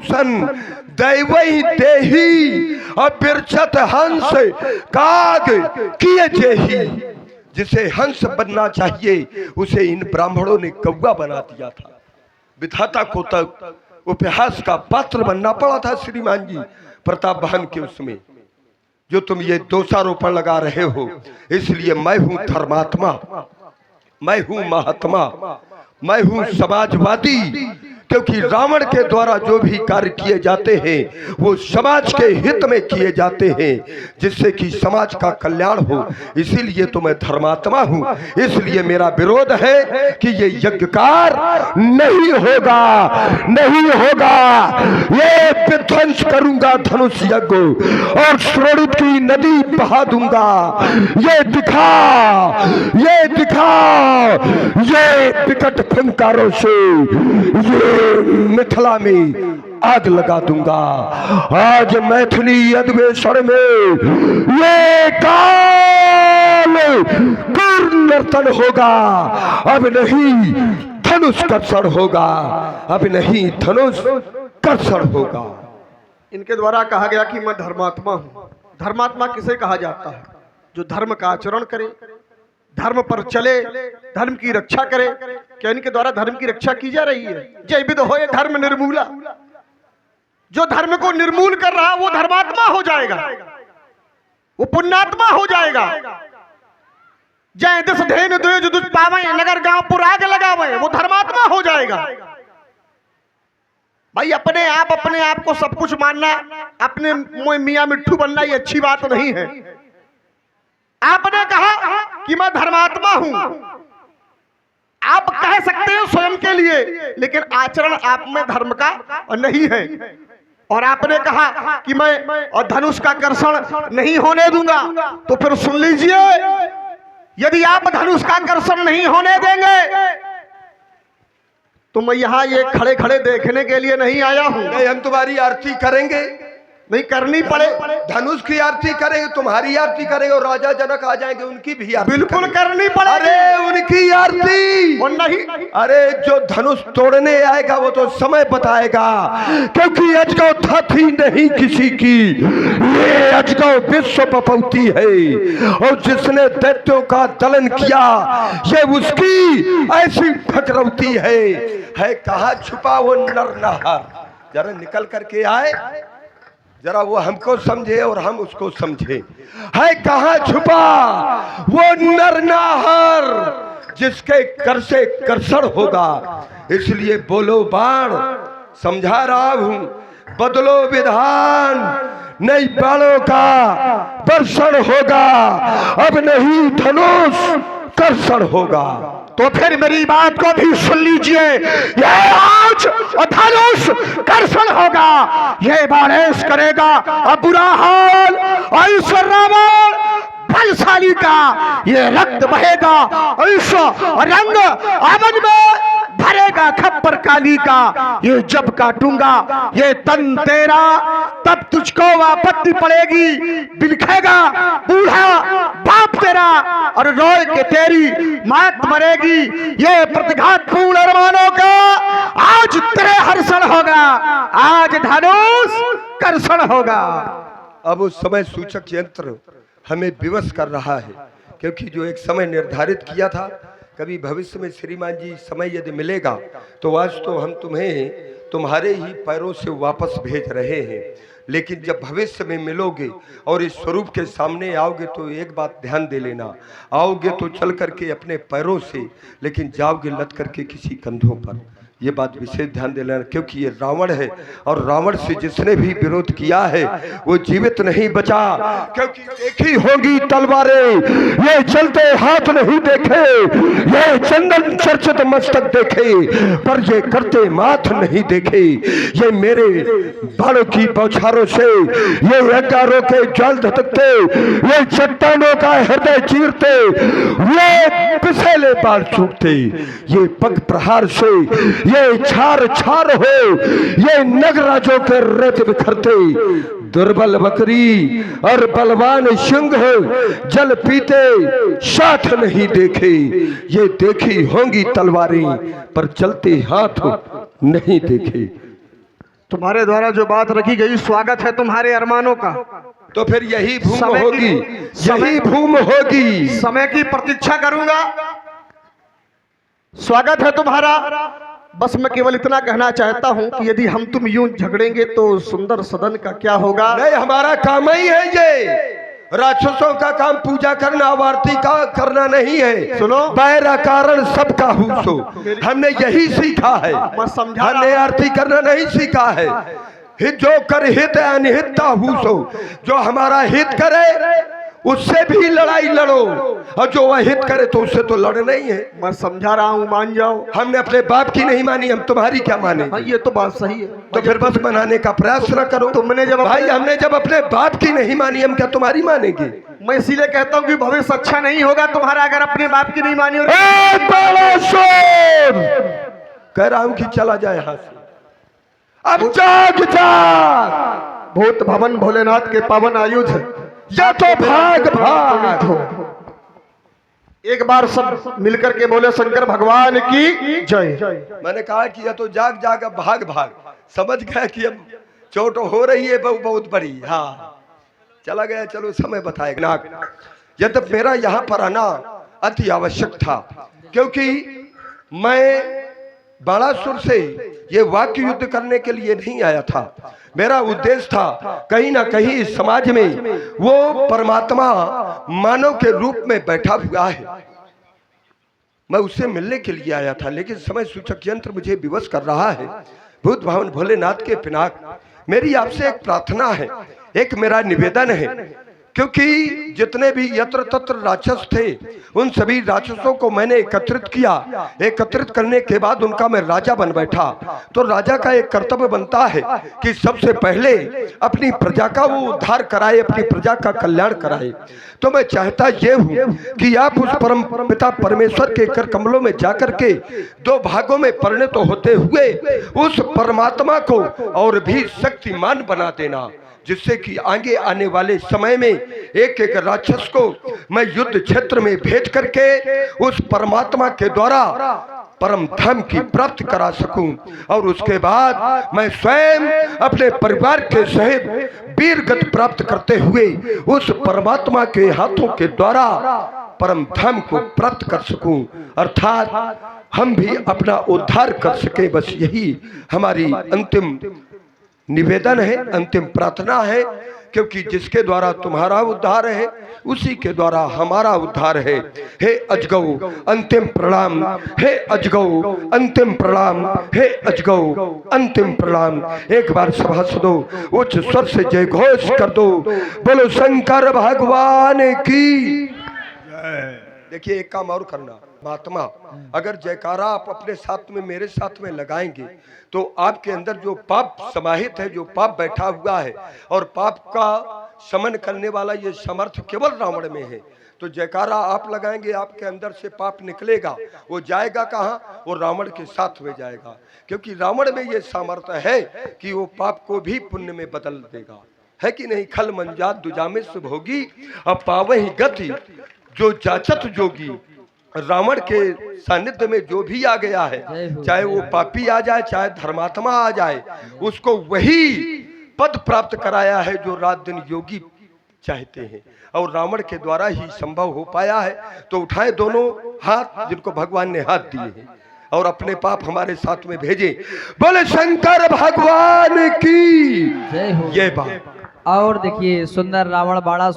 भूषण दैवई देही अबिरचत हंस काग किए जेही। जिसे हंस बनना चाहिए उसे इन ब्राह्मणों ने कौवा बना दिया था। विधाता को तक उपहास का पात्र बनना पड़ा था श्रीमान जी प्रताप बहन के उसमें। जो तुम ये दोषारोपण लगा रहे हो, इसलिए मैं हूं धर्मात्मा, मैं हूं महात्मा, मैं हूं समाजवादी। क्योंकि रावण के द्वारा जो भी कार्य किए जाते हैं वो समाज के हित में किए जाते हैं, जिससे कि समाज का कल्याण हो। इसीलिए तो मैं धर्मात्मा हूं। इसलिए मेरा विरोध है कि ये यज्ञकार नहीं होगा, नहीं होगा। ये विध्वंस करूंगा धनुष यज्ञ और श्रोणित की नदी बहा दूंगा। ये दिखा, ये दिखा, ये विकट फंकारों से ये मिथिला में आग लगा दूंगा। आज मैथिली अधिवेशन में ये काल नर्तन होगा, अब नहीं धनुष कर्षण होगा, अब नहीं धनुष कर्षण होगा। इनके द्वारा कहा गया कि मैं धर्मात्मा हूं। धर्मात्मा किसे कहा जाता है? जो धर्म का आचरण करे, धर्म पर चले, धर्म की रक्षा करे। क्या इनके द्वारा धर्म की रक्षा की जा रही है? जय विद होए धर्म निर्मूला। जो धर्म को निर्मूल कर रहा वो धर्मात्मा हो जाएगा, वो पुण्यात्मा हो जाएगा। जय दस धेन द्वेज दुज पावे, नगर गांव पुर आग लगावे, वो धर्मात्मा हो जाएगा। भाई अपने आप को सब कुछ मानना, अपने मियां मिट्ठू बनना ये अच्छी बात नहीं है। आपने कहा कि मैं धर्मात्मा हूं, आप कह सकते हो स्वयं के लिए, लेकिन आचरण आप में धर्म का नहीं है। और आपने कहा कि मैं धनुष का कर्षण नहीं होने दूंगा, तो फिर सुन लीजिए, यदि आप धनुष का कर्षण नहीं होने देंगे तो मैं यहाँ ये खड़े खड़े देखने के लिए नहीं आया हूं। नहीं, हम तुम्हारी आरती करेंगे, नहीं करनी पड़े, धनुष की आरती करेंगे, तुम्हारी आरती करेंगे और राजा जनक आ जाएंगे उनकी भी आरती बिल्कुल करनी पड़े। अरे उनकी आरती और नहीं, अरे जो धनुष तोड़ने आएगा वो तो समय बताएगा, क्योंकि अजगौ था थी नहीं किसी की, ये अजगौ विश्व पपौती है। और जिसने दैत्यों का दलन किया ये उसकी ऐसी फकरौती है कहाँ छुपा वो नर नाहर। जरा निकल करके आए, जरा वो हमको समझे और हम उसको समझे। है कहाँ छुपा वो नर नाहर जिसके कर से कर्षण होगा। इसलिए बोलो बाण, समझा रहा हूं, बदलो विधान, नई बाणों का वर्षण होगा, अब नहीं धनुष कर्षण होगा। तो फिर मेरी बात को भी सुन लीजिए, ये आज धनुष कर्षण होगा, ये बारिश करेगा अब बुरा हाल ऐश्वर रावण बलशाली का, ये रक्त बहेगा ऐश्वर रंग आमन में भरेगा खप्पर काली का। ये जब काटूंगा ये तन तेरा, तब तुझको आपत्ति पड़ेगी, बिलखेगा बूढ़ा बाप तेरा और रोए के तेरी मात मरेगी। ये प्रतिघात पूर्ण अरमानों का आज तेरे हर्षण होगा, आज धनुष कर्षण होगा। अब उस समय सूचक यंत्र हमें विवश कर रहा है, क्योंकि जो एक समय निर्धारित किया था, कभी भविष्य में श्रीमान जी समय यदि मिलेगा तो आज तो हम तुम्हें तुम्हारे ही पैरों से वापस भेज रहे हैं, लेकिन जब भविष्य में मिलोगे और इस स्वरूप के सामने आओगे तो एक बात ध्यान दे लेना, आओगे तो चल करके अपने पैरों से, लेकिन जाओगे लट करके किसी कंधों पर। ये बात विशेष ध्यान दे लेना, क्योंकि ये रावण है और रावण से जिसने भी विरोध किया है वो जीवित नहीं बचा। क्योंकि देखी होगी तलवारें, ये चलते हाथ नहीं देखे, ये चंदन चर्चित मस्तक देखे, पर ये करते माथ नहीं देखे। ये मेरे बाणों की बौछारों से ये अंगारों के जाल धतकते, ये चट्टानों का हृदय चीरते, ये पिसेले बाल चूकते, ये पग प्रहार से ये छार छार हो, ये नगराजों के रेत बिखरते। दुर्बल बकरी और बलवान सिंह जल पीते साथ नहीं देखे, ये देखी होंगी तलवारें पर चलते हाथ नहीं देखे। तुम्हारे द्वारा जो बात रखी गई, स्वागत है तुम्हारे अरमानों का। तो फिर यही भूम समय होगी, की- यही भूम होगी। समय की प्रतीक्षा करूंगा। स्वागत है तुम्हारा। बस मैं केवल इतना कहना चाहता हूं कि यदि हम तुम यूं झगड़ेंगे तो सुंदर सदन का क्या होगा। नहीं, हमारा काम ही है ये। राक्षसों का काम पूजा करना, आरती का करना नहीं है। सुनो, पैरा कारण सबका हुसो, हमने यही सीखा है। मैं समझा हमने आरती करना नहीं सीखा है। हित जो कर हित अनहिता हुसो, जो हमारा हित करे उससे भी लड़ाई लड़ो, और जो अहित करे तो उससे तो लड़ना ही है। मैं समझा रहा हूं, मान जाओ। हमने अपने बाप की नहीं मानी, हम तुम्हारी क्या माने? हाँ, ये तो बात सही है। तो फिर बस बनाने का प्रयास न करो। तुमने जब भाई, हमने जब अपने बाप की नहीं मानी, हम क्या तुम्हारी मानेंगे? मैं इसीलिए कहता हूं कि भविष्य अच्छा नहीं होगा तुम्हारा अगर अपने बाप की नहीं मानी। और कह रहा हूं कि चला जाए यहां से। अब जाग जाग, भूत भवन भोलेनाथ के पावन आयुध या तो भाग भाग। एक बार सब मिलकर के बोले शंकर भगवान की जय। मैंने कहा कि या तो जाग जाग, अब भाग भाग। समझ गया कि अब चोट हो रही है बहुत बड़ी। हाँ, चला गया। चलो समय बताएगा। यद्यप मेरा यहाँ पर आना अति आवश्यक था, क्योंकि मैं बाणासुर से ये वाक्य युद्ध करने के लिए नहीं आया था। मेरा उद्देश्य था कहीं ना कहीं इस समाज में वो परमात्मा मानव के रूप में बैठा हुआ है, मैं उससे मिलने के लिए आया था। लेकिन समय सूचक यंत्र मुझे विवश कर रहा है। भूत भवन भोलेनाथ के पिनाक, मेरी आपसे एक प्रार्थना है, एक मेरा निवेदन है। क्योंकि जितने भी यत्र तत्र राक्षस थे, उन सभी राक्षसों को मैंने एकत्रित किया। एकत्रित करने के बाद उनका मैं राजा बन बैठा। तो राजा का एक कर्तव्य बनता है कि सबसे पहले अपनी प्रजा का वो उद्धार कराए, अपनी प्रजा का कल्याण कराए। तो मैं चाहता ये हूँ कि आप उस परम पिता परमेश्वर के कर कमलों में जाकर के दो भागों में परिणत होते हुए उस परमात्मा को और भी शक्तिमान बना देना, जिससे कि आगे आने वाले समय में एक एक राक्षस को मैं युद्ध क्षेत्र में भेज करके उस परमात्मा के द्वारा परम धर्म की प्राप्त करा सकूं। और उसके बाद मैं स्वयं अपने परिवार के सहित वीर गति प्राप्त करते हुए उस परमात्मा के हाथों के द्वारा परम धर्म को प्राप्त कर सकूं, अर्थात हम भी अपना उद्धार कर सके। बस यही हमारी अंतिम निवेदन है, अंतिम प्रार्थना है। क्योंकि जिसके द्वारा तुम्हारा उद्धार है, उसी के द्वारा हमारा उद्धार है। हे अजगौ अंतिम प्रणाम, हे अजगौ अंतिम प्रणाम, हे अजगौ अंतिम प्रणाम। एक बार सभासदों उच्च स्वर से जय घोष कर दो, बोलो शंकर भगवान की। देखिए, एक काम और करना, महात्मा, अगर जयकारा आप अपने साथ में मेरे साथ में लगाएंगे तो आपके अंदर जो पाप समाहित है, जो पाप बैठा हुआ है, और पाप का शमन करने वाला ये समर्थ केवल रावण में है। तो जयकारा आप लगाएंगे, आपके अंदर से पाप निकलेगा। वो जाएगा कहाँ? वो रावण के साथ में जाएगा, क्योंकि रावण में ये सामर्थ्य है कि वो पाप को भी पुण्य में बदल देगा, है कि नहीं? खल मंजात दुजामे शुभ होगी, अब पावही गति जो जाचत जोगी। रावण के सानिध्य में जो भी आ गया है, चाहे वो पापी आ जाए, चाहे धर्मात्मा आ जाए, उसको वही पद प्राप्त कराया है जो रात दिन योगी चाहते हैं, और रावण के द्वारा ही संभव हो पाया है। तो उठाए दोनों हाथ जिनको भगवान ने हाथ दिए हैं, और अपने पाप हमारे साथ में भेजे। बोले शंकर भगवान की। जय हो। ये बात। और देखिए, सुंदर रावण बाड़ा